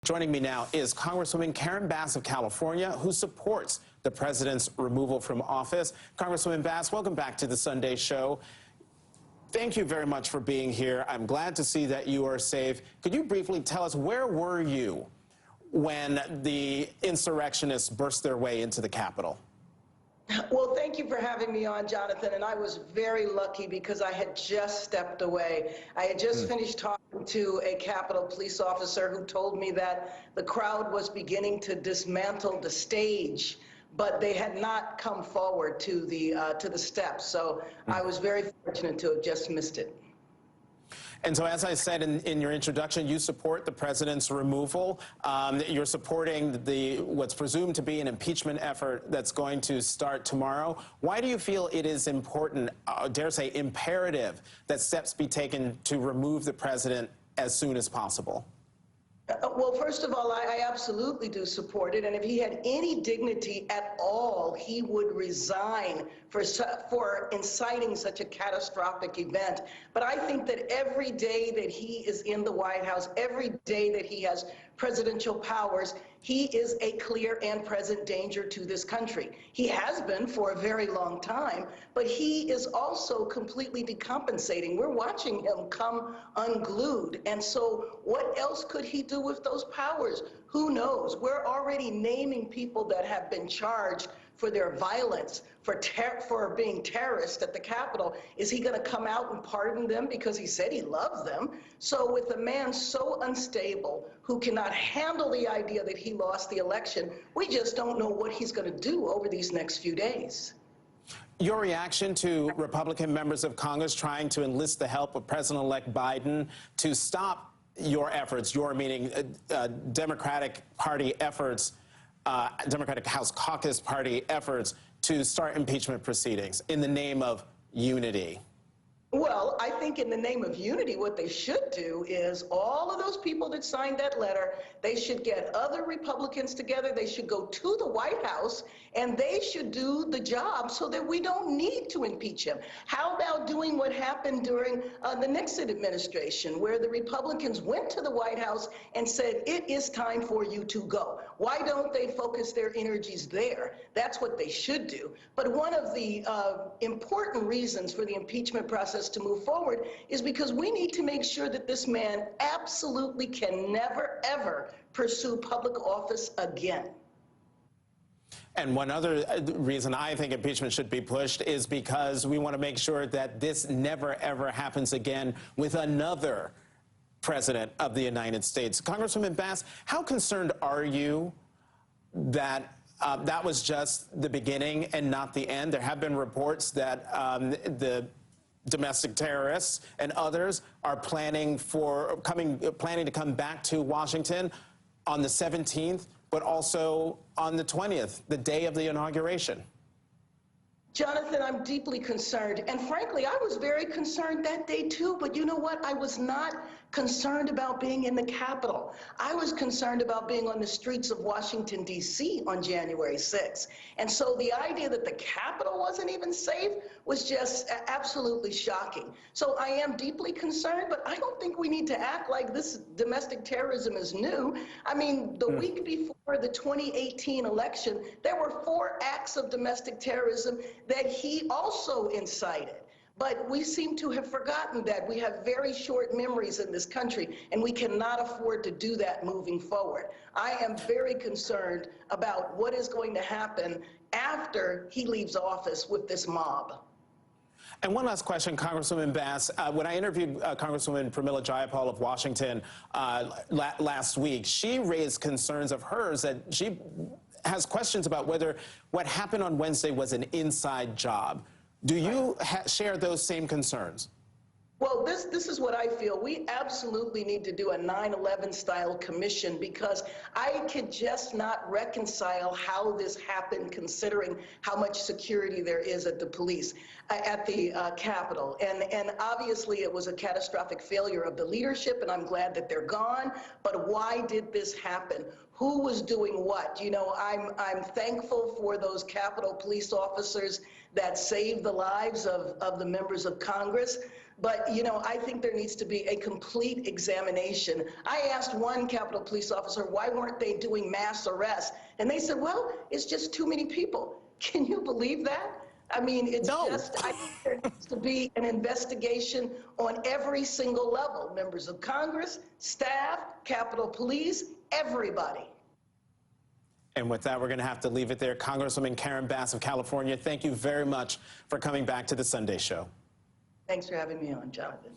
Joining me now is Congresswoman Karen Bass of California, who supports the president's removal from office. Congresswoman Bass, welcome back to the Sunday Show. Thank you very much for being here. I'm glad to see that you are safe. Could you briefly tell us, where were you when the insurrectionists burst their way into the Capitol? Well, thank you for having me on, Jonathan, and I was very lucky because I had just stepped away. I had just finished talking to a Capitol police officer who told me that the crowd was beginning to dismantle the stage, but they had not come forward to the steps. So I was very fortunate to have just missed it. And so, as I said in your introduction, you support the president's removal. You're supporting what's presumed to be an impeachment effort that's going to start tomorrow. Why do you feel it is important, dare say imperative, that steps be taken to remove the president as soon as possible? Well, first of all, I absolutely do support it. And if he had any dignity at all, he would resign for inciting such a catastrophic event. But I think that every day that he is in the White House, every day that he has presidential powers, he is a clear and present danger to this country. He has been for a very long time, but he is also completely decompensating. We're watching him come unglued. And so what else could he do with those powers? Who knows? We're already naming people that have been charged for their violence, for being terrorists at the Capitol. Is he going to come out and pardon them because he said he loves them? So with a man so unstable, who cannot handle the idea that he lost the election, we just don't know what he's going to do over these next few days. Your reaction to Republican members of Congress trying to enlist the help of President-elect Biden to stop your efforts, your meaning Democratic Party efforts, Democratic House Caucus Party efforts to start impeachment proceedings in the name of unity? Well, I think in the name of unity, what they should do is all of those people that signed that letter, they should get other Republicans together. They should go to the White House and they should do the job so that we don't need to impeach him. How about doing what happened during the Nixon administration, where the Republicans went to the White House and said, it is time for you to go? Why don't they focus their energies there? That's what they should do. But one of the important reasons for the impeachment process to move forward is because we need to make sure that this man absolutely can never, ever pursue public office again. And one other reason I think impeachment should be pushed is because we want to make sure that this never, ever happens again with another president of the United States. Congresswoman Bass, how concerned are you that that was just the beginning and not the end? There have been reports that the domestic terrorists and others are planning to come back to Washington on the 17th, but also on the 20th, the day of the inauguration. Jonathan, I'm deeply concerned. And frankly, I was very concerned that day too. But you know what? I was not concerned about being in the Capitol. I was concerned about being on the streets of Washington, D.C. on January 6th. And so the idea that the Capitol wasn't even safe was just absolutely shocking. So I am deeply concerned, but I don't think we need to act like this domestic terrorism is new. I mean, the week before the 2018 election, there were 4 acts of domestic terrorism that he also incited. But we seem to have forgotten that. We have very short memories in this country, and we cannot afford to do that moving forward. I am very concerned about what is going to happen after he leaves office with this mob. And one last question, Congresswoman Bass. When I interviewed Congresswoman Pramila Jayapal of Washington last week, she raised concerns of hers that she has questions about whether what happened on Wednesday was an inside job. Do you share those same concerns? Well, this is what I feel. We absolutely need to do a 9/11 style commission, because I could just not reconcile how this happened, considering how much security there is at the police, at the Capitol. And obviously it was a catastrophic failure of the leadership, and I'm glad that they're gone. But why did this happen? Who was doing what? You know, I'm thankful for those Capitol police officers that saved the lives of the members of Congress. But, you know, I think there needs to be a complete examination. I asked one Capitol Police officer, why weren't they doing mass arrests? And they said, well, it's just too many people. Can you believe that? I mean, it's just, I think there needs to be an investigation on every single level. Members of Congress, staff, Capitol Police, everybody. And with that, we're going to have to leave it there. Congresswoman Karen Bass of California, thank you very much for coming back to the Sunday Show. Thanks for having me on, Jonathan.